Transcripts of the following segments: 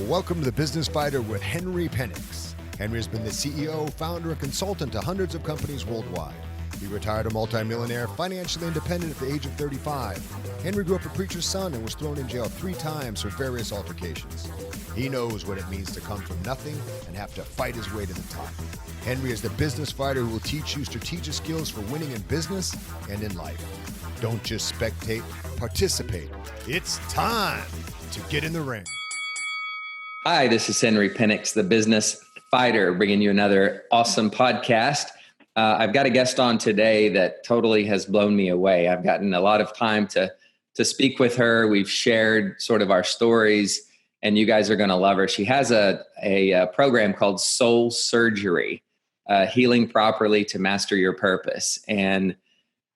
Welcome to The Business Fighter with Henry Penix. Henry has been the CEO, founder, and consultant to hundreds of companies worldwide. He retired a multimillionaire, financially independent at the age of 35. Henry grew up a preacher's son and was thrown in jail 3 times for various altercations. He knows what it means to come from nothing and have to fight his way to the top. Henry is the business fighter who will teach you strategic skills for winning in business and in life. Don't just spectate, participate. It's time to get in the ring. Hi, this is Henry Penix, the business fighter, bringing you another awesome podcast. I've got a guest on today that totally has blown me away. I've gotten a lot of time to speak with her. We've shared sort of our stories, and you guys are going to love her. She has a program called Soul Surgery, Healing Properly to Master Your Purpose. And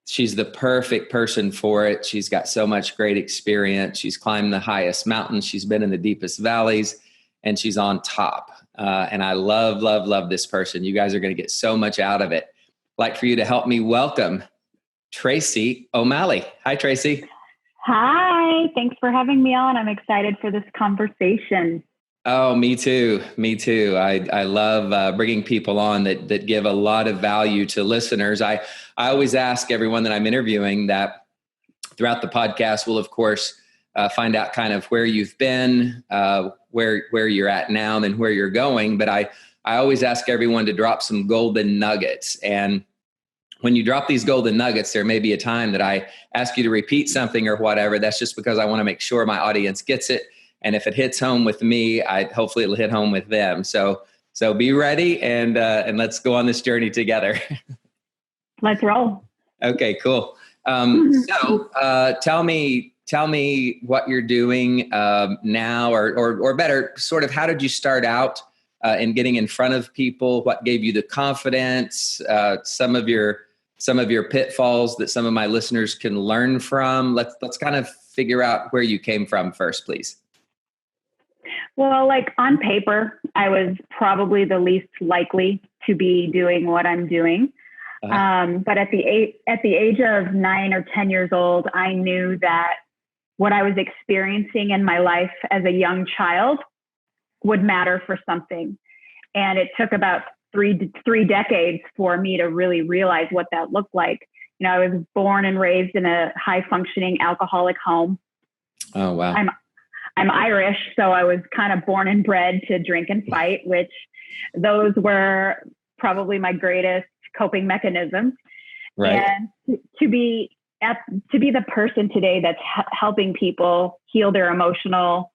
she's the perfect person for it. She's got so much great experience. She's climbed the highest mountains. She's been in the deepest valleys, and she's on top. And I love this person. You guys are going to get so much out of it. I'd like for you to help me welcome Tracy O'Malley. Hi, Tracy. Hi. Thanks for having me on. I'm excited for this conversation. Oh, me too. I love bringing people on that give a lot of value to listeners. I always ask everyone that I'm interviewing that throughout the podcast, we'll, of course, find out kind of where you've been, where you're at now, and where you're going. But I always ask everyone to drop some golden nuggets. And when you drop these golden nuggets, there may be a time that I ask you to repeat something or whatever. That's just because I want to make sure my audience gets it. And if it hits home with me, hopefully it'll hit home with them. So be ready and let's go on this journey together. Let's roll. Okay, cool. So tell me what you're doing now, or better, sort of how did you start out in getting in front of people? What gave you the confidence? Some of your pitfalls that some of my listeners can learn from. Let's kind of figure out where you came from first, please. Well, like on paper, I was probably the least likely to be doing what I'm doing. But at the age of 9 or 10 years old, I knew that what I was experiencing in my life as a young child would matter for something. And it took about three decades for me to really realize what that looked like. You know, I was born and raised in a high functioning alcoholic home. Oh, wow. I'm Irish, so I was kind of born and bred to drink and fight, which those were probably my greatest coping mechanisms. Right. And to be the person today that's helping people heal their emotional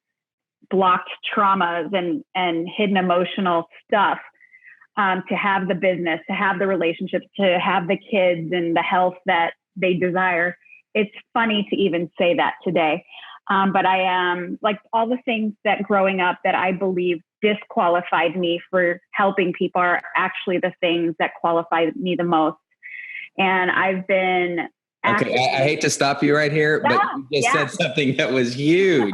blocked traumas and hidden emotional stuff, to have the business, to have the relationships, to have the kids and the health that they desire. It's funny to even say that today. But I am like all the things that growing up that I believe disqualified me for helping people are actually the things that qualify me the most. And I've been Okay, I hate to stop you right here, but you just said something that was huge.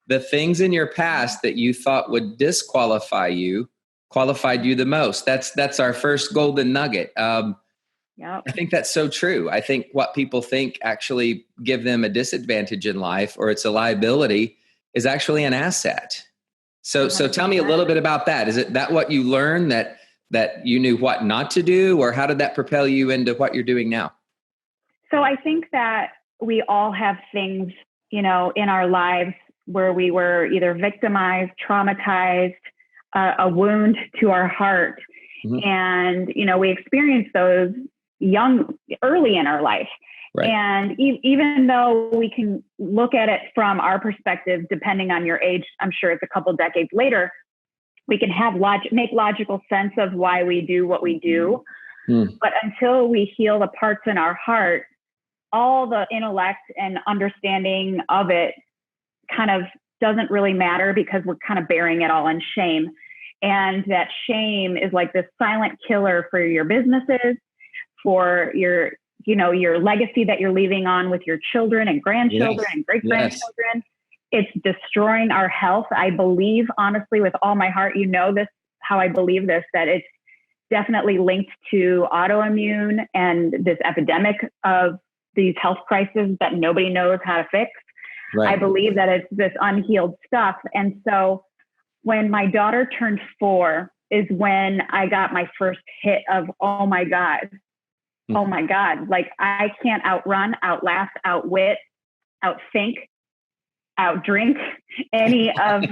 The things in your past that you thought would disqualify you qualified you the most. That's our first golden nugget. Yep. I think that's so true. I think what people think actually give them a disadvantage in life, or it's a liability, is actually an asset. So tell me a little bit about that. Is it that what you learned that you knew what not to do, or how did that propel you into what you're doing now? So I think that we all have things, you know, in our lives where we were either victimized, traumatized, a wound to our heart. Mm-hmm. And, you know, we experience those early in our life. Right. And even though we can look at it from our perspective, depending on your age, I'm sure it's a couple decades later, we can make logical sense of why we do what we do. But until we heal the parts in our heart, all the intellect and understanding of it kind of doesn't really matter, because we're kind of bearing it all in shame. And that shame is like this silent killer for your businesses, for your legacy that you're leaving on with your children and grandchildren and great-grandchildren. Yes. It's destroying our health. I believe, honestly, with all my heart, you know this, how I believe this, that it's definitely linked to autoimmune and this epidemic of these health crises that nobody knows how to fix. Right. I believe that it's this unhealed stuff. And so when my daughter turned 4 is when I got my first hit of, oh my God, like I can't outrun, outlast, outwit, outthink, outdrink any of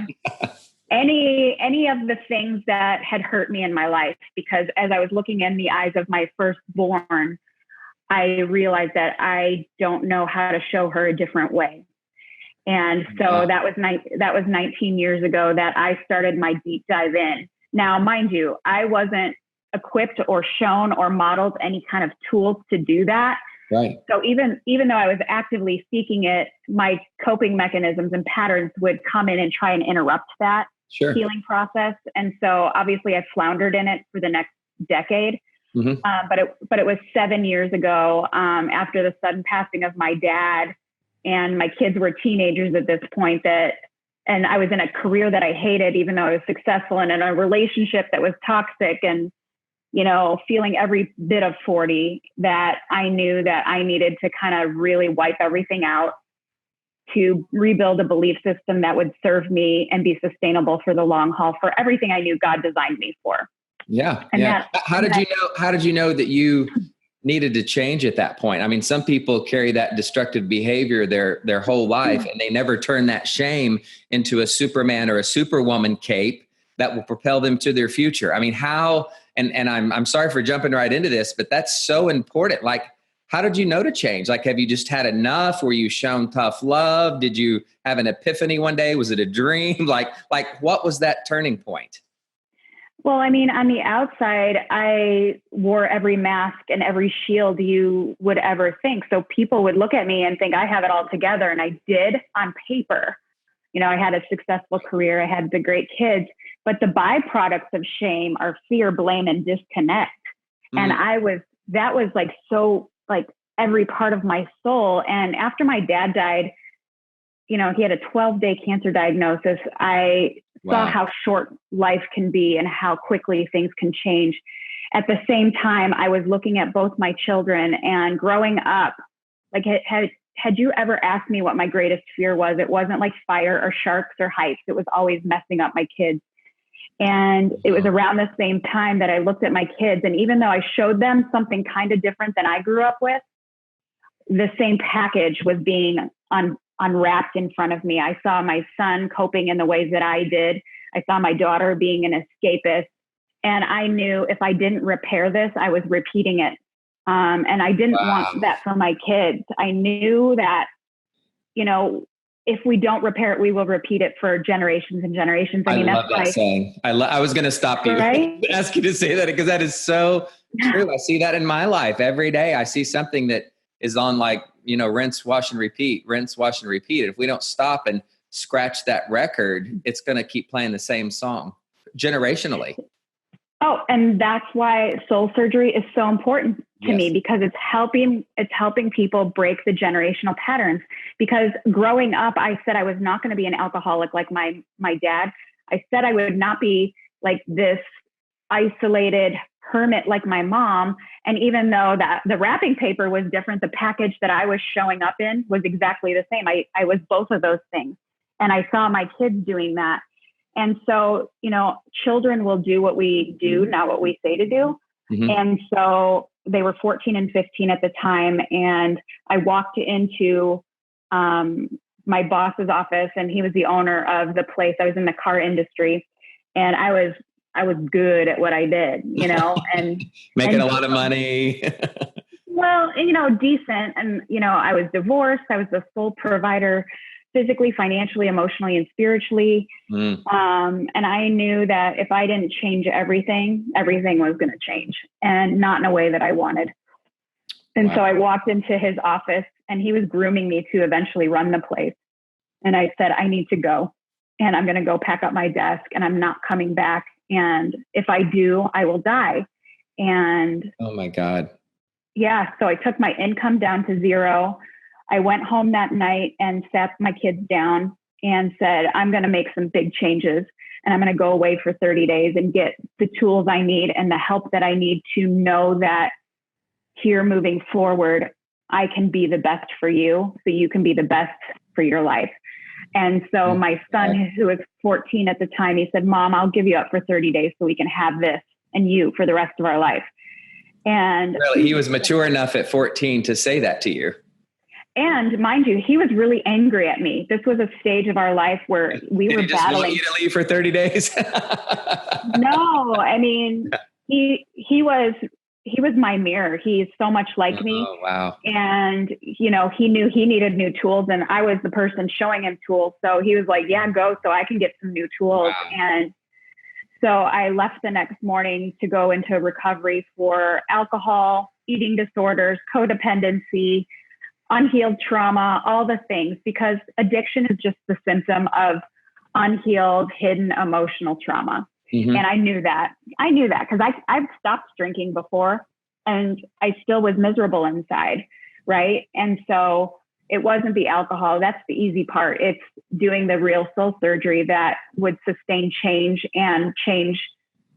the things that had hurt me in my life. Because as I was looking in the eyes of my firstborn, I realized that I don't know how to show her a different way. And so that was 19 years ago that I started my deep dive in. Now, mind you, I wasn't equipped or shown or modeled any kind of tools to do that. Right. So even though I was actively seeking it, my coping mechanisms and patterns would come in and try and interrupt that healing process. And so obviously I floundered in it for the next decade. Mm-hmm. But it was 7 years ago, after the sudden passing of my dad, and my kids were teenagers at this point, and I was in a career that I hated, even though I was successful, and in a relationship that was toxic, and, you know, feeling every bit of 40, that I knew that I needed to kind of really wipe everything out to rebuild a belief system that would serve me and be sustainable for the long haul, for everything I knew God designed me for. Yeah. How did you know that you needed to change at that point? I mean, some people carry that destructive behavior their whole life, and they never turn that shame into a Superman or a Superwoman cape that will propel them to their future. I mean, how, and I'm sorry for jumping right into this, but that's so important. Like, how did you know to change? Like, have you just had enough? Were you shown tough love? Did you have an epiphany one day? Was it a dream? Like what was that turning point? Well, I mean, on the outside, I wore every mask and every shield you would ever think. So people would look at me and think I have it all together. And I did on paper. You know, I had a successful career. I had the great kids. But the byproducts of shame are fear, blame, and disconnect. And that was like, so like every part of my soul. And after my dad died, you know, he had a 12-day cancer diagnosis. I saw how short life can be and how quickly things can change. At the same time, I was looking at both my children, and growing up, like, had you ever asked me what my greatest fear was? It wasn't like fire or sharks or heights. It was always messing up my kids. And it was around the same time that I looked at my kids. And even though I showed them something kind of different than I grew up with, the same package was being unwrapped in front of me. I saw my son coping in the ways that I did. I saw my daughter being an escapist. And I knew if I didn't repair this, I was repeating it. And I didn't want that for my kids. I knew that, you know, if we don't repair it, we will repeat it for generations and generations. I mean, love that saying. I was going to stop you, right? Ask you to say that, because that is so true. I see that in my life every day. I see something that is on, like, you know, rinse, wash, and repeat, rinse, wash, and repeat. If we don't stop and scratch that record, it's going to keep playing the same song generationally. Oh, and that's why soul surgery is so important to me, because it's helping people break the generational patterns. Because growing up, I said I was not going to be an alcoholic like my dad. I said I would not be like this isolated hermit like my mom. And even though that the wrapping paper was different, the package that I was showing up in was exactly the same. I was both of those things. And I saw my kids doing that. And so, you know, children will do what we do, not what we say to do. Mm-hmm. And so they were 14 and 15 at the time. And I walked into my boss's office, and he was the owner of the place. I was in the car industry, and I was good at what I did, you know, and making a lot of money. Well, you know, decent. And, you know, I was divorced. I was the sole provider, physically, financially, emotionally, and spiritually. And I knew that if I didn't change everything was going to change, and not in a way that I wanted. And so I walked into his office, and he was grooming me to eventually run the place. And I said, I need to go, and I'm going to go pack up my desk, and I'm not coming back. And if I do, I will die. And oh my God. Yeah. So I took my income down to zero. I went home that night and sat my kids down and said, I'm going to make some big changes, and I'm going to go away for 30 days and get the tools I need and the help that I need to know that here moving forward, I can be the best for you, so you can be the best for your life. And so my son, who was 14 at the time, he said, Mom, I'll give you up for 30 days so we can have this and you for the rest of our life. And really, he was mature enough at 14 to say that to you. And mind you, he was really angry at me. This was a stage of our life where we were Did he just battling. want you to leave for 30 days? No, I mean, he was my mirror. He's so much like me. Oh, wow. And, you know, he knew he needed new tools and I was the person showing him tools. So he was like, yeah, go so I can get some new tools. Wow. And so I left the next morning to go into recovery for alcohol, eating disorders, codependency, unhealed trauma, all the things, because addiction is just the symptom of unhealed, hidden emotional trauma. Mm-hmm. And I knew that because I've stopped drinking before and I still was miserable inside. Right. And so it wasn't the alcohol. That's the easy part. It's doing the real soul surgery that would sustain change and change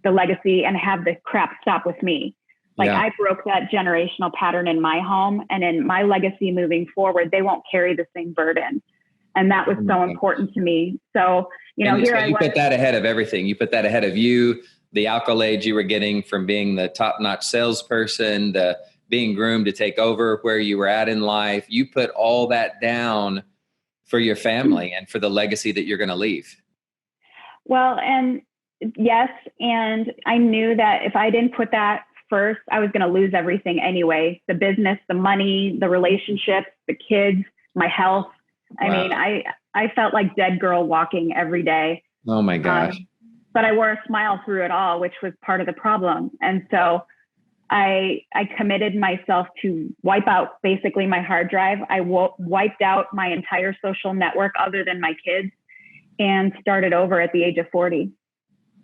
the legacy and have the crap stop with me. Like I broke that generational pattern in my home, and in my legacy moving forward, they won't carry the same burden. And that was so important to me. So, you know, you put that ahead of everything. You put that ahead of you, the accolades you were getting from being the top-notch salesperson, the being groomed to take over where you were at in life. You put all that down for your family and for the legacy that you're going to leave. Well, and yes. And I knew that if I didn't put that first, I was going to lose everything anyway. The business, the money, the relationships, the kids, my health. I mean, I felt like dead girl walking every day. Oh my gosh. But I wore a smile through it all, which was part of the problem. And so I committed myself to wipe out basically my hard drive. I wiped out my entire social network other than my kids and started over at the age of 40.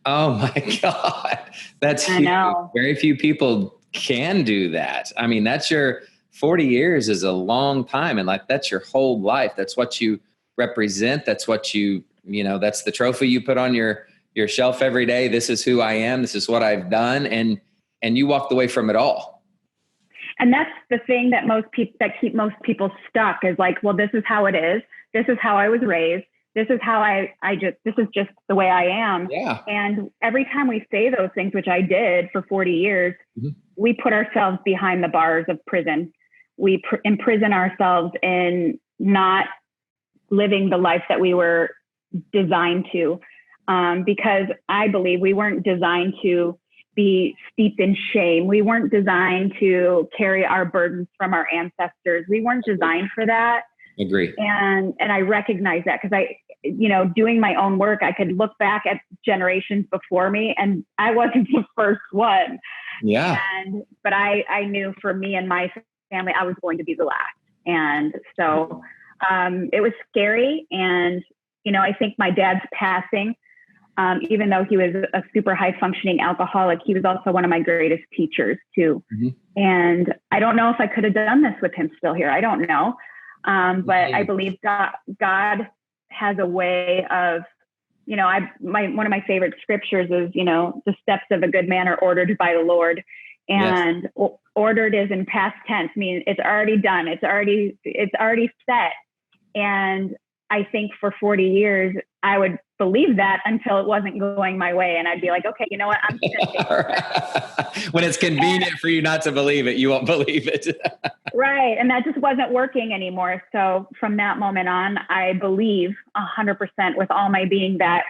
Oh my God. That's huge. I know. Very few people can do that. I mean, that's your 40 years is a long time. And like, that's your whole life. That's what you represent. That's what you know, that's the trophy you put on your shelf every day. This is who I am. This is what I've done. And you walked away from it all. And that's the thing that keep most people stuck is like, well, this is how it is. This is how I was raised. This is how this is just the way I am. Yeah. And every time we say those things, which I did for 40 years, we put ourselves behind the bars of prison. We imprison ourselves in not living the life that we were designed to. Because I believe we weren't designed to be steeped in shame. We weren't designed to carry our burdens from our ancestors. We weren't designed for that. Agree. And I recognize that because doing my own work, I could look back at generations before me and I wasn't the first one. Yeah. But I knew for me and my family, I was going to be the last. And so it was scary. And, I think my dad's passing, even though he was a super high functioning alcoholic, he was also one of my greatest teachers too. Mm-hmm. And I don't know if I could have done this with him still here. I don't know. But I believe God has a way of, one of my favorite scriptures is, the steps of a good man are ordered by the Lord. And ordered is in past tense, meaning it's already done. It's already set. And I think for 40 years, I would believe that until it wasn't going my way. And I'd be like, okay, you know what? I'm just going to take it. When it's convenient for you not to believe it, you won't believe it. Right. And that just wasn't working anymore. So from that moment on, I believe 100% with all my being that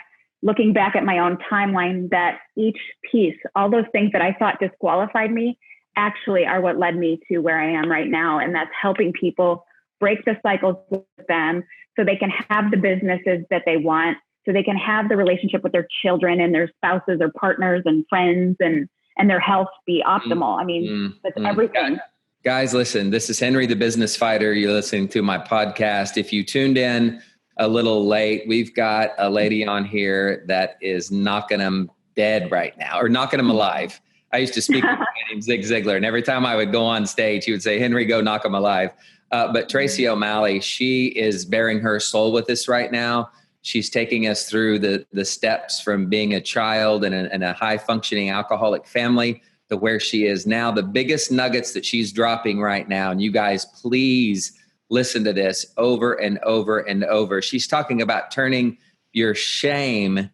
looking back at my own timeline, that each piece, all those things that I thought disqualified me actually are what led me to where I am right now. And that's helping people break the cycles with them so they can have the businesses that they want, so they can have the relationship with their children and their spouses or partners and friends and their health be optimal. I mean, that's everything. Guys, listen, this is Henry, the Business Fighter. You're listening to my podcast. If you tuned in a little late, we've got a lady on here that is knocking them dead right now, or knocking them alive. I used to speak with a guy named Zig Ziglar, and every time I would go on stage, he would say, Henry, go knock them alive. But Tracy O'Malley, she is bearing her soul with us right now. She's taking us through the steps from being a child in a high-functioning alcoholic family to where she is now. The biggest nuggets that she's dropping right now, and you guys, please listen to this over and over and over. She's talking about turning your shame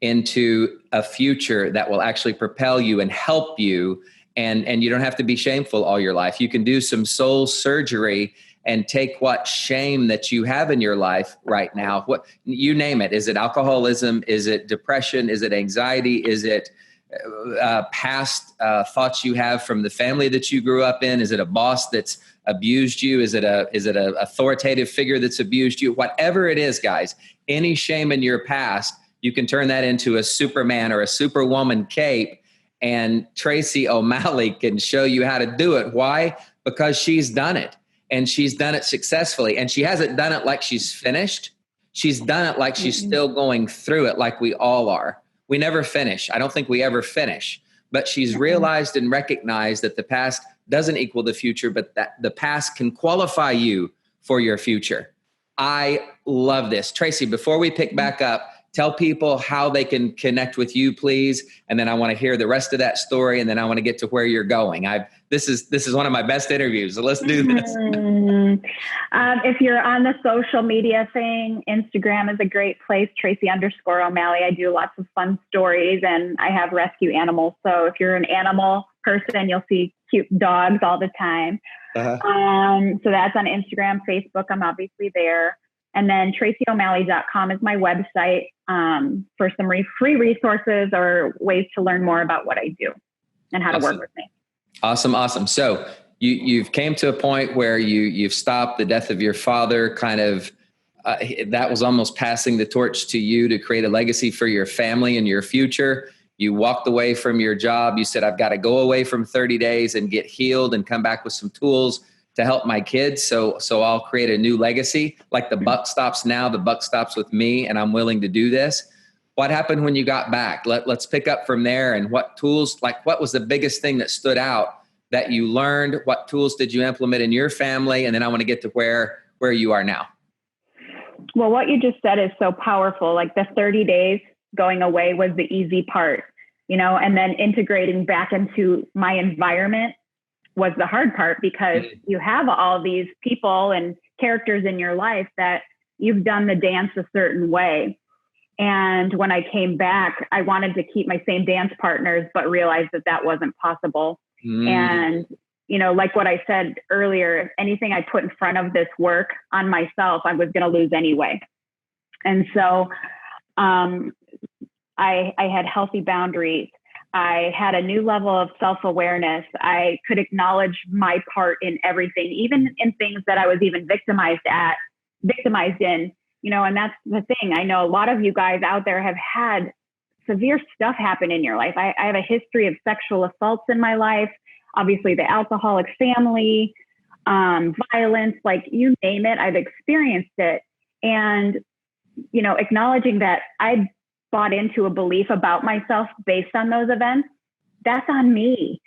into a future that will actually propel you and help you. And you don't have to be shameful all your life. You can do some soul surgery and take what shame that you have in your life right now, what you name it. Is it alcoholism? Is it depression? Is it anxiety? Is it past thoughts you have from the family that you grew up in? Is it a boss that's abused you? Is it a authoritative figure that's abused you? Whatever it is, guys, any shame in your past, you can turn that into a Superman or a Superwoman cape. And Tracy O'Malley can show you how to do it. Why? Because she's done it, and she's done it successfully. And she hasn't done it like she's finished. She's done it like she's still going through it, like we all are. We never finish. I don't think we ever finish. But she's realized and recognized that the past doesn't equal the future, but that the past can qualify you for your future. I love this. Tracy, before we pick back up, tell people how they can connect with you, please. And then I want to hear the rest of that story. And then I want to get to where you're going. This is one of my best interviews. So let's do this. If you're on the social media thing, Instagram is a great place. Tracy_O'Malley. I do lots of fun stories, and I have rescue animals. So if you're an animal person, you'll see cute dogs all the time. So that's on Instagram, Facebook. I'm obviously there. And then TracyO'Malley.com is my website for some free resources or ways to learn more about what I do and how to work with me. Awesome. So you've came to a point where you've stopped the death of your father, kind of that was almost passing the torch to you to create a legacy for your family and your future. You walked away from your job. You said, I've got to go away from 30 days and get healed and come back with some tools to help my kids. So I'll create a new legacy. Like the buck stops now, the buck stops with me, and I'm willing to do this. What happened when you got back? Let's pick up from there. And what tools, like what was the biggest thing that stood out that you learned? What tools did you implement in your family? And then I want to get to where you are now. Well, what you just said is so powerful. Like the 30 days going away was the easy part, and then integrating back into my environment was the hard part, because you have all these people and characters in your life that you've done the dance a certain way. And when I came back, I wanted to keep my same dance partners, but realized that wasn't possible. And, like what I said earlier, anything I put in front of this work on myself, I was going to lose anyway. And so I had healthy boundaries. I had a new level of self-awareness. I could acknowledge my part in everything, even in things that I was even victimized in, and that's the thing. I know a lot of you guys out there have had severe stuff happen in your life. I have a history of sexual assaults in my life, obviously the alcoholic family, violence, like you name it, I've experienced it. And, acknowledging that I bought into a belief about myself based on those events, that's on me.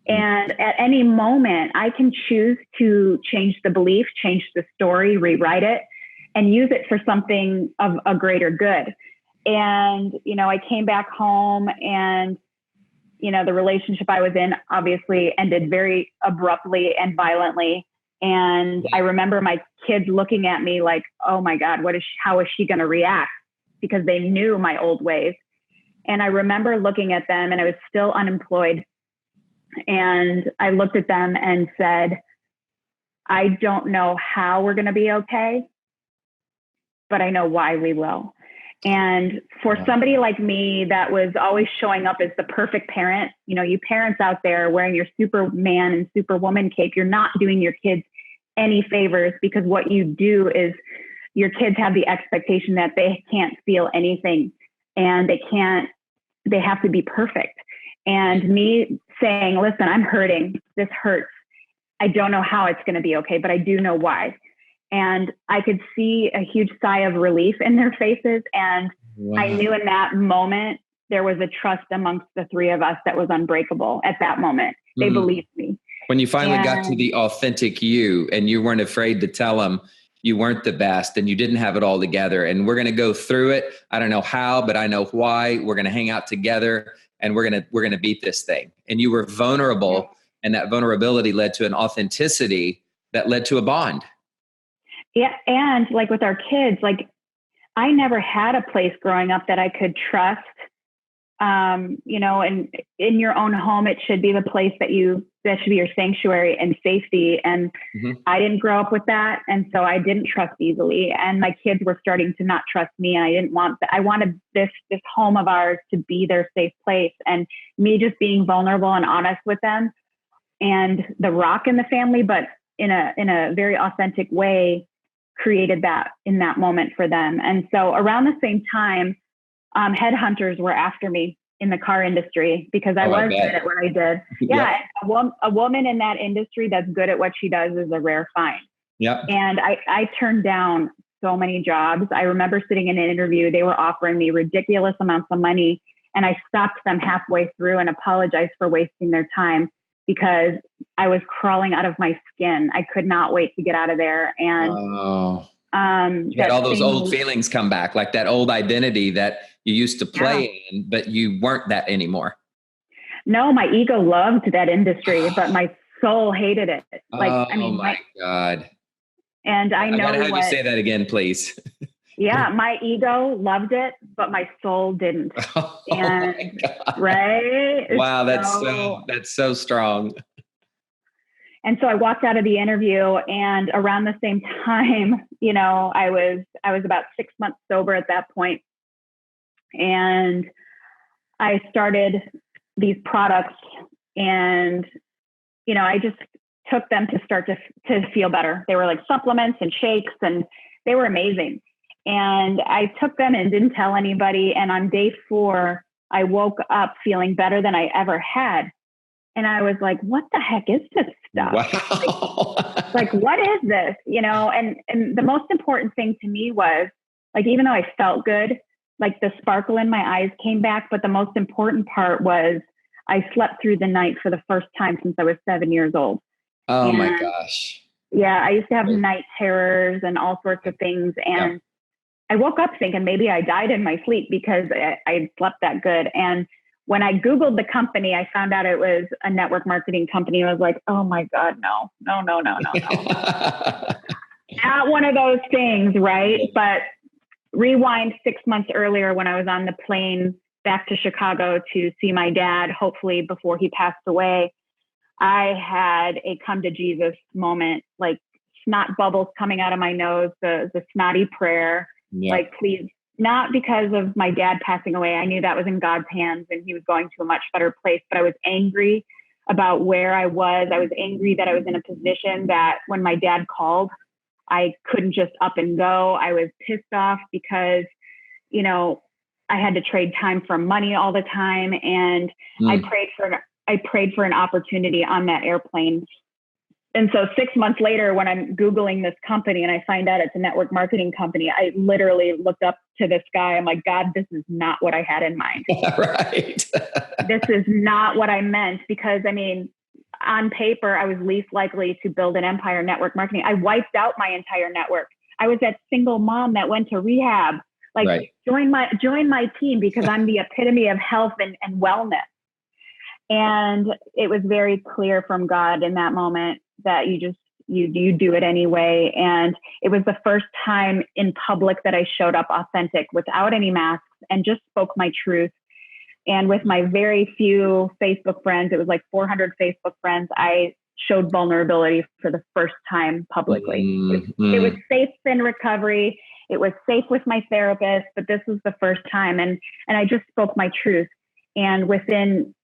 And at any moment, I can choose to change the belief, change the story, rewrite it, and use it for something of a greater good. And, I came back home, and, the relationship I was in obviously ended very abruptly and violently. And I remember my kids looking at me like, oh my God, how is she going to react? Because they knew my old ways. And I remember looking at them, and I was still unemployed. And I looked at them and said, I don't know how we're going to be okay, but I know why we will. And for somebody like me that was always showing up as the perfect parent, you parents out there wearing your Superman and Superwoman cape, you're not doing your kids any favors, because what you do is your kids have the expectation that they can't feel anything, and they have to be perfect. And me saying, listen, I'm hurting. This hurts. I don't know how it's going to be okay, but I do know why. And I could see a huge sigh of relief in their faces. And I knew in that moment, there was a trust amongst the three of us that was unbreakable at that moment. They believed me. When you finally got to the authentic you, and you weren't afraid to tell them you weren't the best and you didn't have it all together, and we're going to go through it. I don't know how, but I know why. We're going to hang out together, and we're going to beat this thing. And you were vulnerable, and that vulnerability led to an authenticity that led to a bond. Yeah. And like with our kids, like I never had a place growing up that I could trust. And in your own home, it should be the place that should be your sanctuary and safety. And I didn't grow up with that. And so I didn't trust easily. And my kids were starting to not trust me. And I didn't want that. I wanted this home of ours to be their safe place, and me just being vulnerable and honest with them, and the rock in the family, but in a very authentic way, created that in that moment for them. And so around the same time, headhunters were after me in the car industry because I was good at what I did. Yeah. A woman in that industry that's good at what she does is a rare find. Yep. And I turned down so many jobs. I remember sitting in an interview, they were offering me ridiculous amounts of money. And I stopped them halfway through and apologized for wasting their time because I was crawling out of my skin. I could not wait to get out of there. And you had all those old feelings come back, like that old identity that you used to play in, but you weren't that anymore. No, my ego loved that industry, but my soul hated it. My God. And I know gotta have you say that again, please. Yeah, my ego loved it, but my soul didn't. My God. Right? Wow, that's so strong. And so I walked out of the interview, and around the same time, I was about 6 months sober at that point. And I started these products, and, I just took them to start to feel better. They were like supplements and shakes, and they were amazing. And I took them and didn't tell anybody. And on day 4, I woke up feeling better than I ever had. And I was like, what the heck is this stuff? Wow. Like, what is this? And the most important thing to me was, like, even though I felt good, like the sparkle in my eyes came back. But the most important part was I slept through the night for the first time since I was 7 years old. Oh my gosh. Yeah. I used to have night terrors and all sorts of things. And I woke up thinking maybe I died in my sleep because I slept that good. And when I Googled the company, I found out it was a network marketing company. I was like, oh my God, no. Not one of those things, right? But rewind 6 months earlier when I was on the plane back to Chicago to see my dad, hopefully before he passed away, I had a come to Jesus moment, like snot bubbles coming out of my nose, the snotty prayer, like, please, not because of my dad passing away. I knew that was in God's hands and he was going to a much better place, but I was angry about where I was. I was angry that I was in a position that when my dad called, I couldn't just up and go. I was pissed off because, I had to trade time for money all the time. And I prayed for an opportunity on that airplane. And so 6 months later, when I'm Googling this company and I find out it's a network marketing company, I literally looked up to the sky. I'm like, God, this is not what I had in mind. Right. This is not what I meant, because on paper, I was least likely to build an empire in network marketing. I wiped out my entire network. I was that single mom that went to rehab, join my team because I'm the epitome of health and wellness. And it was very clear from God in that moment that you do it anyway. And it was the first time in public that I showed up authentic without any masks and just spoke my truth. And with my very few Facebook friends, it was like 400 Facebook friends, I showed vulnerability for the first time publicly. It was safe in recovery. It was safe with my therapist, but this was the first time. And I just spoke my truth. And within,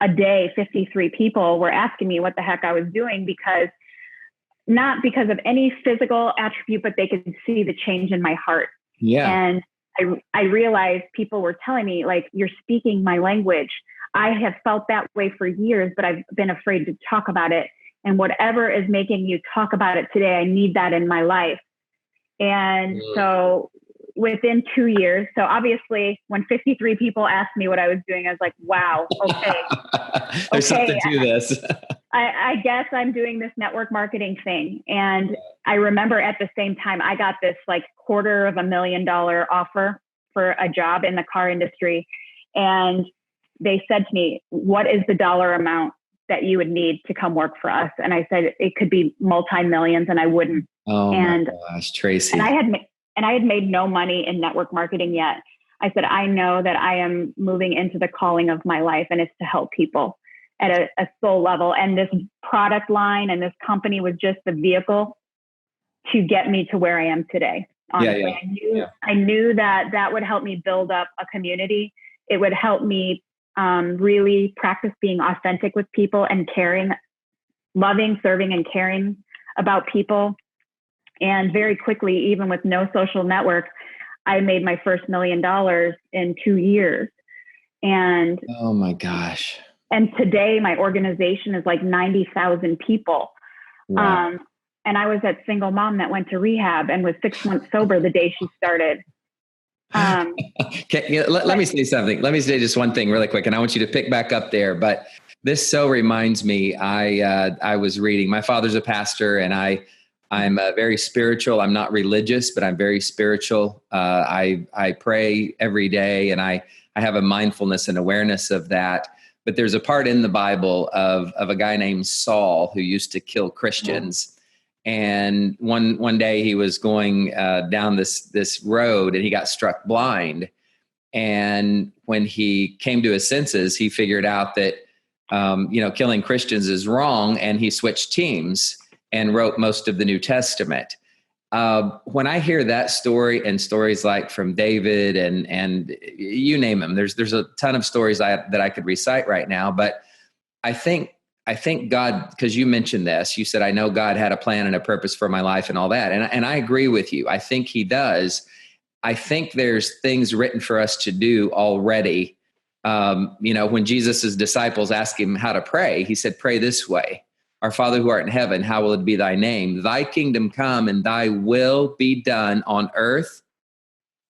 a day, 53 people were asking me what the heck I was doing, not because of any physical attribute, but they could see the change in my heart. Yeah. And I realized people were telling me, like, you're speaking my language. I have felt that way for years, but I've been afraid to talk about it. And whatever is making you talk about it today, I need that in my life. And so within 2 years, so obviously when 53 people asked me what I was doing, I was like, wow, okay. There's something to this. I guess I'm doing this network marketing thing. And I remember at the same time, I got this like $250,000 offer for a job in the car industry. And they said to me, what is the dollar amount that you would need to come work for us. And I said, it could be multi-millions, and I wouldn't. Oh and, my gosh, Tracy. And I had made no money in network marketing yet. I said, I know that I am moving into the calling of my life, and it's to help people at a soul level. And this product line and this company was just the vehicle to get me to where I am today. Honestly, I knew that would help me build up a community. It would help me really practice being authentic with people and caring, loving, serving, and caring about people. And very quickly, even with no social network, I made my first $1 million in 2 years. And oh my gosh. And today my organization is like 90,000 people. Wow. And I was that single mom that went to rehab and was 6 months sober the day she started. Let me say something. Let me say just one thing really quick, and I want you to pick back up there. But this so reminds me, I was reading, my father's a pastor, and I'm very spiritual. I'm not religious, but I'm very spiritual. I pray every day, and I have a mindfulness and awareness of that. But there's a part in the Bible of a guy named Saul who used to kill Christians. And one day he was going down this road, and he got struck blind. And when he came to his senses, he figured out that killing Christians is wrong, and he switched teams and wrote most of the New Testament. When I hear that story and stories like from David and you name them, there's a ton of stories that I could recite right now. But I think God, because you mentioned this, you said, I know God had a plan and a purpose for my life and all that. And I agree with you. I think he does. I think there's things written for us to do already. When Jesus' disciples asked him how to pray, he said, pray this way. Our Father who art in heaven, hallowed be thy name. Thy kingdom come and thy will be done on earth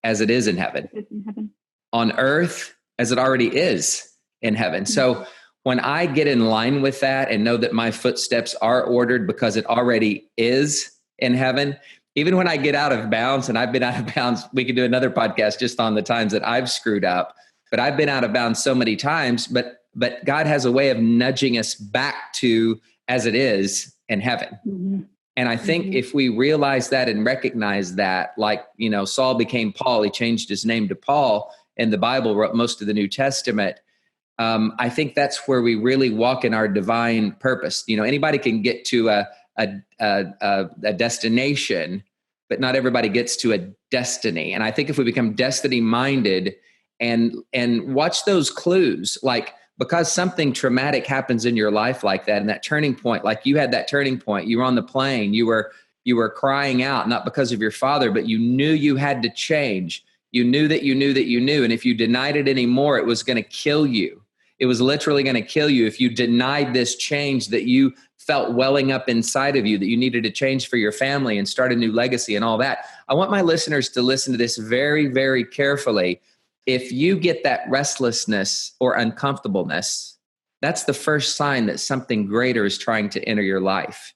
as it is in heaven. On earth as it already is in heaven. So when I get in line with that and know that my footsteps are ordered because it already is in heaven, even when I get out of bounds, and I've been out of bounds, we could do another podcast just on the times that I've screwed up, but I've been out of bounds so many times, but God has a way of nudging us back to as it is in heaven. Mm-hmm. And I think if we realize that and recognize that, like, Saul became Paul, he changed his name to Paul, and the Bible wrote most of the New Testament. I think that's where we really walk in our divine purpose. Anybody can get to a destination, but not everybody gets to a destiny. And I think if we become destiny minded and watch those clues, like, because something traumatic happens in your life like that, and that turning point, like you had that turning point, you were on the plane, you were crying out, not because of your father, but you knew you had to change. You knew that you knew that you knew. And if you denied it anymore, it was going to kill you. It was literally going to kill you if you denied this change that you felt welling up inside of you, that you needed to change for your family and start a new legacy and all that. I want my listeners to listen to this very, very carefully. If you get that restlessness or uncomfortableness, that's the first sign that something greater is trying to enter your life.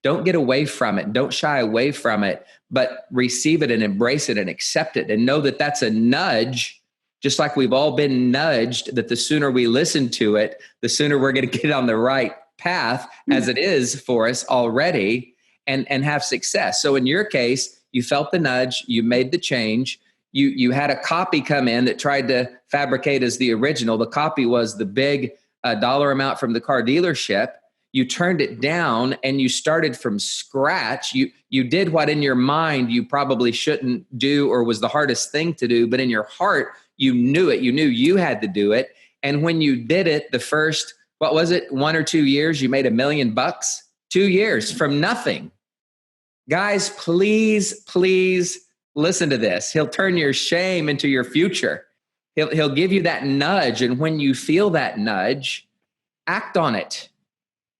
Don't get away from it. Don't shy away from it, but receive it and embrace it and accept it and know that that's a nudge, just like we've all been nudged, that the sooner we listen to it, the sooner we're going to get on the right path as it is for us already and have success. So in your case, you felt the nudge, you made the change. You had a copy come in that tried to fabricate as the original. The copy was the big dollar amount from the car dealership. You turned it down and you started from scratch. You did what in your mind you probably shouldn't do or was the hardest thing to do, but in your heart, you knew it. You knew you had to do it. And when you did it, the first, 1 or 2 years, you made $1 million. 2 years from nothing. Guys, please listen to this. He'll turn your shame into your future. He'll give you that nudge. And when you feel that nudge, act on it.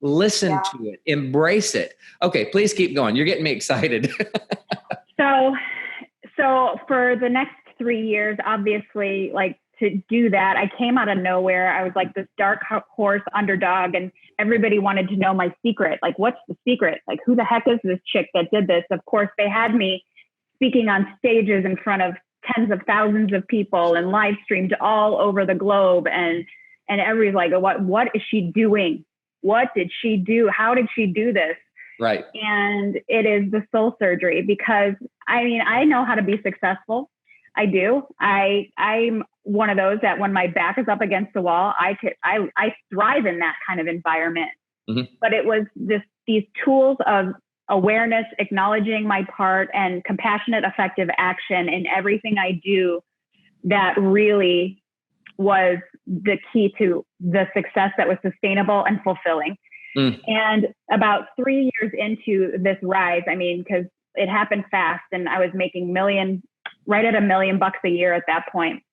Listen to it. Embrace it. Okay, please keep going. You're getting me excited. So for the next 3 years, obviously, like, to do that, I came out of nowhere. I was like this dark horse underdog, and everybody wanted to know my secret. Like, what's the secret? Like, who the heck is this chick that did this? Of course, they had me speaking on stages in front of tens of thousands of people and live streamed all over the globe. And everybody's like, what is she doing? what did she do? How did she do this? Right. And it is the soul surgery, because I mean, I know how to be successful. I do. I'm one of those that when my back is up against the wall, I thrive in that kind of environment. Mm-hmm. But it was these tools of awareness, acknowledging my part, and compassionate, effective action in everything I do that really was the key to the success that was sustainable and fulfilling. And about 3 years into this rise, I mean, because it happened fast, and I was making right at $1 million a year at that point.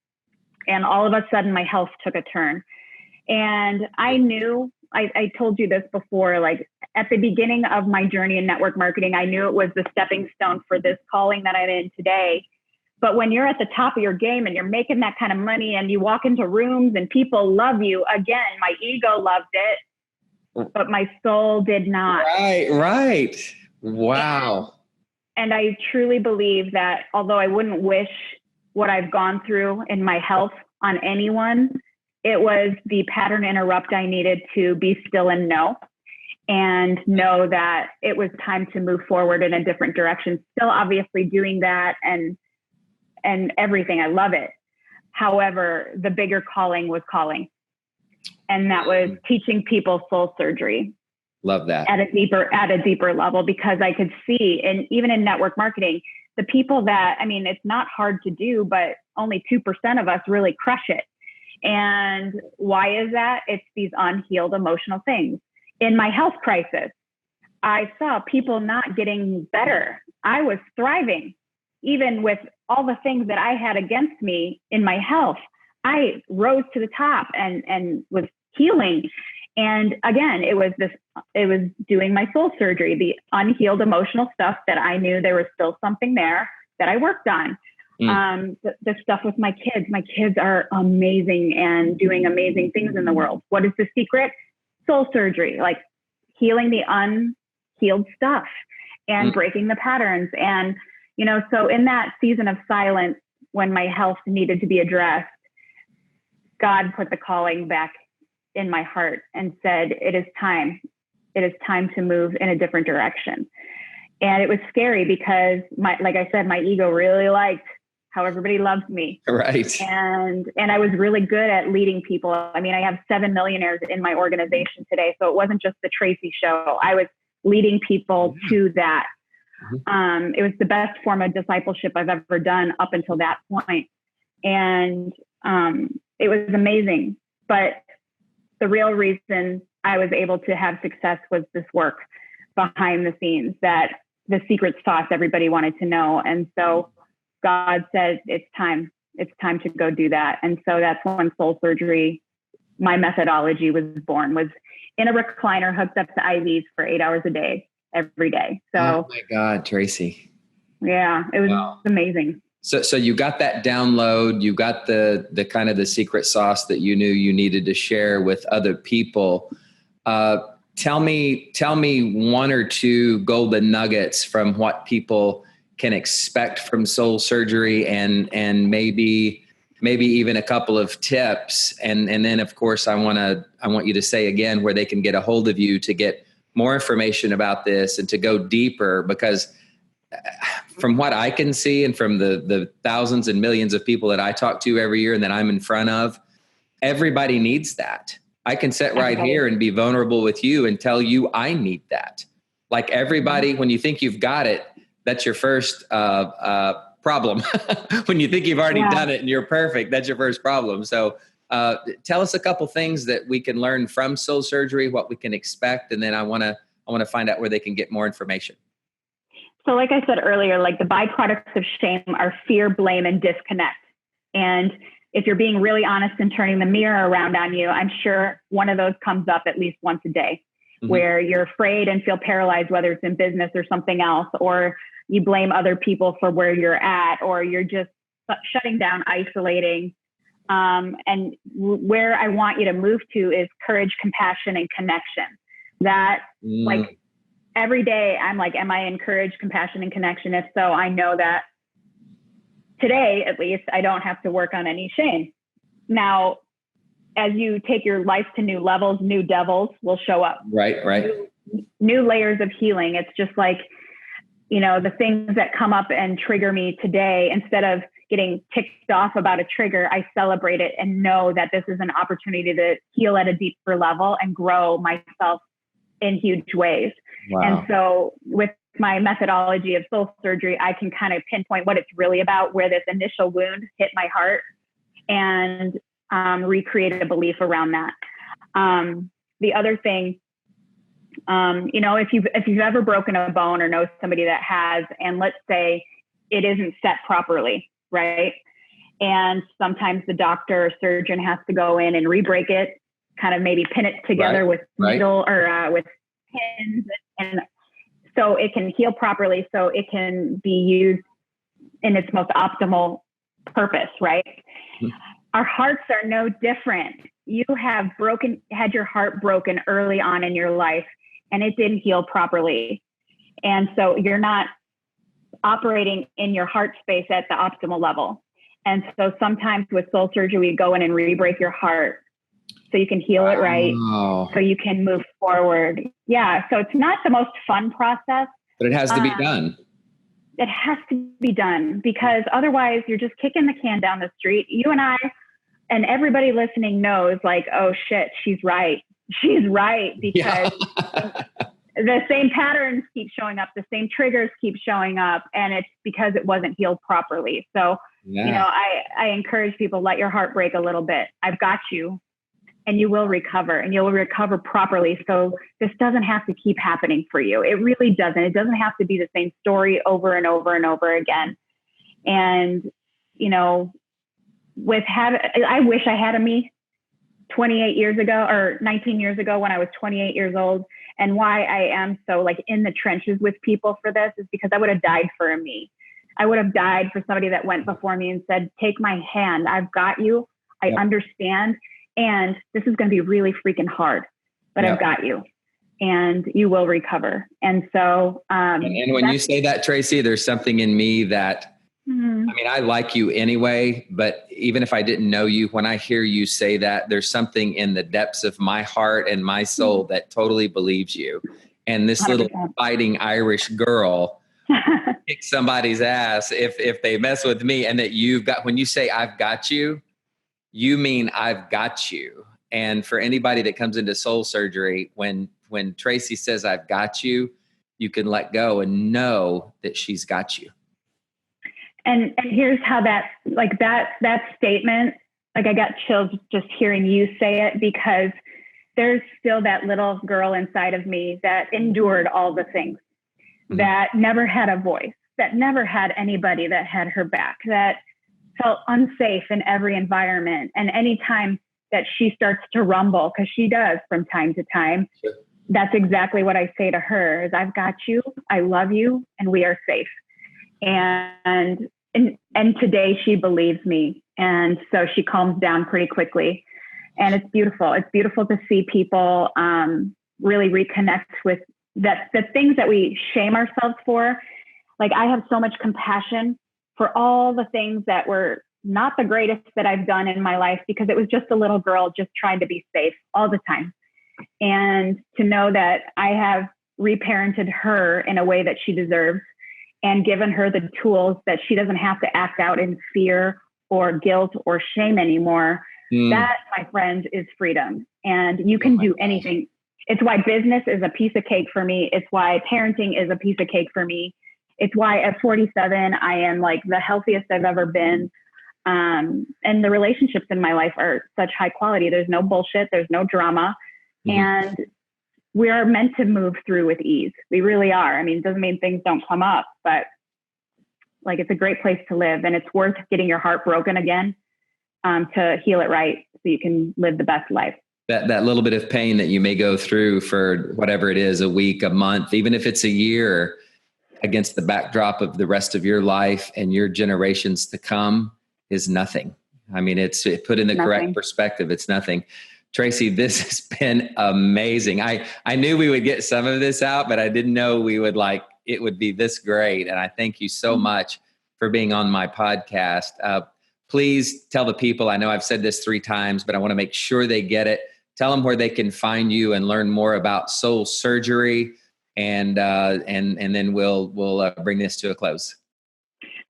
And all of a sudden my health took a turn. And I knew, I told you this before, like at the beginning of my journey in network marketing, I knew it was the stepping stone for this calling that I'm in today. But when you're at the top of your game and you're making that kind of money and you walk into rooms and people love you, again, my ego loved it, but my soul did not. Right. Wow. And I truly believe that although I wouldn't wish what I've gone through in my health on anyone, it was the pattern interrupt I needed to be still and know that it was time to move forward in a different direction. Still obviously doing that and everything. I love it. However, the bigger calling was calling. And that was teaching people soul surgery. Love that. At a deeper level, because I could see, and even in network marketing, the people that, I mean, it's not hard to do, but only 2% of us really crush it. And why is that? It's these unhealed emotional things. In my health crisis, I saw people not getting better. I was thriving, even with all the things that I had against me in my health. I rose to the top and was healing. And again, it was doing my soul surgery, the unhealed emotional stuff that I knew there was still something there that I worked on. The stuff with my kids are amazing and doing amazing things in the world. What is the secret? Soul surgery, like healing the unhealed stuff and breaking the patterns. And, so in that season of silence, when my health needed to be addressed, God put the calling back in my heart and said, it is time to move in a different direction. And it was scary because like I said, my ego really liked how everybody loves me. Right. And I was really good at leading people. I mean, I have 7 millionaires in my organization today. So it wasn't just the Tracy show. I was leading people to that. It was the best form of discipleship I've ever done up until that point. And it was amazing. But the real reason I was able to have success was this work behind the scenes, that the secret sauce everybody wanted to know. And so God said, it's time to go do that. And so that's when soul surgery, my methodology was born, was in a recliner hooked up to IVs for 8 hours a day, every day. So, oh my God, Tracy. Yeah, it was amazing. So you got that download, you got the kind of the secret sauce that you knew you needed to share with other people. Tell me one or two golden nuggets from what people can expect from soul surgery, and maybe even a couple of tips. And then of course I want you to say again where they can get a hold of you to get more information about this and to go deeper, because from what I can see and from the thousands and millions of people that I talk to every year and that I'm in front of, everybody needs that. I can sit right here and be vulnerable with you and tell you I need that. Like everybody, when you think you've got it, that's your first problem. When you think you've already done it and you're perfect, that's your first problem. So tell us a couple things that we can learn from soul surgery, what we can expect, and then I want to find out where they can get more information. So like I said earlier, like the byproducts of shame are fear, blame, and disconnect. And if you're being really honest and turning the mirror around on you, I'm sure one of those comes up at least once a day, where you're afraid and feel paralyzed, whether it's in business or something else, or you blame other people for where you're at, or you're just shutting down, isolating. And where I want you to move to is courage, compassion, and connection. That like, every day I'm like, am I encouraged, compassion, and connection? If so, I know that today, at least, I don't have to work on any shame. Now, as you take your life to new levels, new devils will show up. Right. New layers of healing. It's just like, the things that come up and trigger me today, instead of getting ticked off about a trigger, I celebrate it and know that this is an opportunity to heal at a deeper level and grow myself in huge ways. Wow. And so with my methodology of soul surgery, I can kind of pinpoint what it's really about, where this initial wound hit my heart, and recreate a belief around that. The other thing, if you've ever broken a bone or know somebody that has, and let's say it isn't set properly, right? And sometimes the doctor or surgeon has to go in and re-break it, kind of maybe pin it together with needle or with pins, and so it can heal properly, so it can be used in its most optimal purpose, right? Mm-hmm. Our hearts are no different. You have had your heart broken early on in your life, and it didn't heal properly. And so you're not operating in your heart space at the optimal level. And so sometimes with soul surgery, we go in and re-break your heart so you can heal it right, so you can move forward. Yeah, so it's not the most fun process. But it has to be done. It has to be done, because otherwise you're just kicking the can down the street. You and I and everybody listening knows, like, oh shit, she's right. She's right, because the same patterns keep showing up, the same triggers keep showing up, and it's because it wasn't healed properly. So, I encourage people, let your heart break a little bit. I've got you, and you will recover, and you'll recover properly. So this doesn't have to keep happening for you. It really doesn't. It doesn't have to be the same story over and over and over again. And, I wish I had a me 28 years ago or 19 years ago when I was 28 years old. And why I am so in the trenches with people for this is because I would have died for a me. I would have died for somebody that went before me and said, take my hand. I've got you. I understand. And this is going to be really freaking hard, but I've got you, and you will recover. And so, and when you say that, Tracy, there's something in me that, I like you anyway, but even if I didn't know you, when I hear you say that, there's something in the depths of my heart and my soul that totally believes you. And this 100%. Little fighting Irish girl kicks somebody's ass if they mess with me, and that when you say I've got you, you mean I've got you. And for anybody that comes into soul surgery, when Tracy says I've got you, you can let go and know that she's got you. And here's how that statement, I got chills just hearing you say it, because there's still that little girl inside of me that endured all the things, that never had a voice, that never had anybody that had her back, that felt unsafe in every environment. And anytime that she starts to rumble, because she does from time to time, that's exactly what I say to her is, I've got you, I love you, and we are safe. And today she believes me. And so she calms down pretty quickly. And it's beautiful. It's beautiful to see people really reconnect with the things that we shame ourselves for. Like, I have so much compassion for all the things that were not the greatest that I've done in my life, because it was just a little girl just trying to be safe all the time. And to know that I have reparented her in a way that she deserves, and given her the tools that she doesn't have to act out in fear or guilt or shame anymore. That, my friend, is freedom. And you can do anything. It's why business is a piece of cake for me. It's why parenting is a piece of cake for me. It's why at 47, I am the healthiest I've ever been. And the relationships in my life are such high quality. There's no bullshit. There's no drama. And we are meant to move through with ease. We really are. It doesn't mean things don't come up, but it's a great place to live, and it's worth getting your heart broken again to heal it right, so you can live the best life. That little bit of pain that you may go through for whatever it is, a week, a month, even if it's a year, against the backdrop of the rest of your life and your generations to come, is nothing. It's put in the correct perspective. It's nothing. Tracy, this has been amazing. I knew we would get some of this out, but I didn't know it would be this great. And I thank you so much for being on my podcast. please tell the people, I know I've said this 3 times, but I want to make sure they get it. Tell them where they can find you and learn more about soul surgery. And then we'll bring this to a close.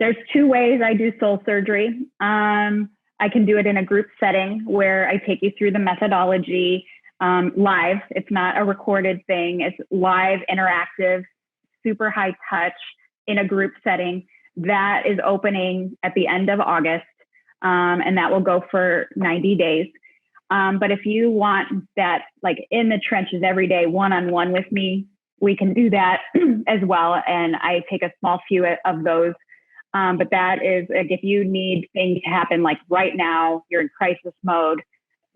There's 2 ways I do soul surgery. I can do it in a group setting where I take you through the methodology live. It's not a recorded thing. It's live, interactive, super high touch in a group setting. That is opening at the end of August, and that will go for 90 days. But if you want that, like in the trenches every day, one-on-one with me, we can do that as well. And I take a small few of those. But that is, like, if you need things to happen like right now, you're in crisis mode,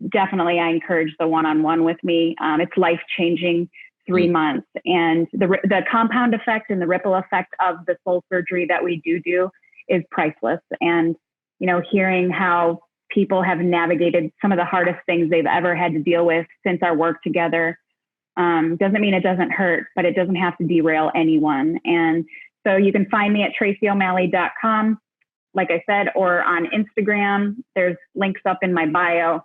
definitely I encourage the one-on-one with me. It's life-changing 3 months. And the compound effect and the ripple effect of the soul surgery that we do is priceless. And, hearing how people have navigated some of the hardest things they've ever had to deal with since our work together doesn't mean it doesn't hurt, but it doesn't have to derail anyone. And so you can find me at tracyo'malley.com, like I said, or on Instagram. There's links up in my bio.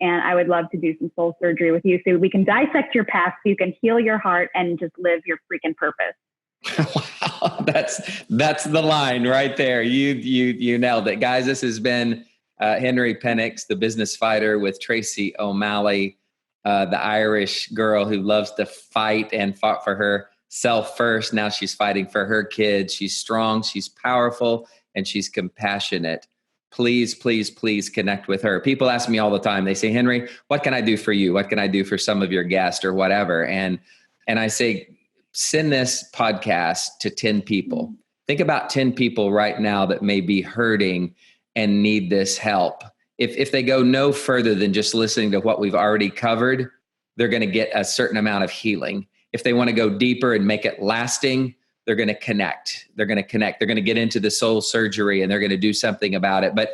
And I would love to do some soul surgery with you so we can dissect your past so you can heal your heart and just live your freaking purpose. Wow, that's the line right there. You nailed it. Guys, this has been Henry Penix, the business fighter, with Tracy O'Malley, the Irish girl who loves to fight and fought for herself first. Now she's fighting for her kids. She's strong, she's powerful, and she's compassionate. Please, please, please connect with her. People ask me all the time. They say, Henry, what can I do for you? What can I do for some of your guests or whatever? And I say, send this podcast to 10 people. Think about 10 people right now that may be hurting and need this help. If they go no further than just listening to what we've already covered, they're going to get a certain amount of healing. If they want to go deeper and make it lasting, they're going to connect. They're going to get into the soul surgery and they're going to do something about it. But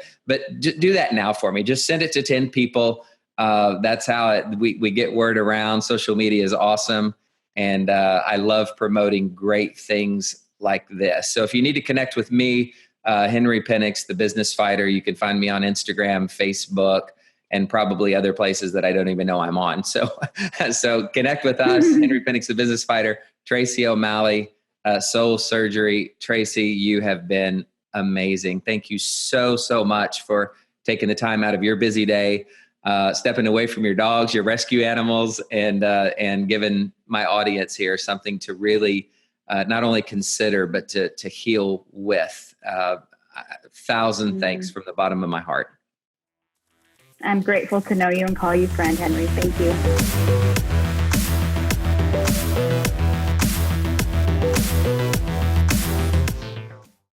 do that now for me. Just send it to 10 people. That's how we get word around. Social media is awesome. And I love promoting great things like this. So if you need to connect with me, Henry Penix, the business fighter, you can find me on Instagram, Facebook, and probably other places that I don't even know I'm on. So connect with us, Henry Penix, the business fighter, Tracy O'Malley, soul surgery. Tracy, you have been amazing. Thank you so much for taking the time out of your busy day, stepping away from your dogs, your rescue animals, and giving my audience here something to really not only consider, but to heal with. 1,000 thanks from the bottom of my heart. I'm grateful to know you and call you friend, Henry. Thank you.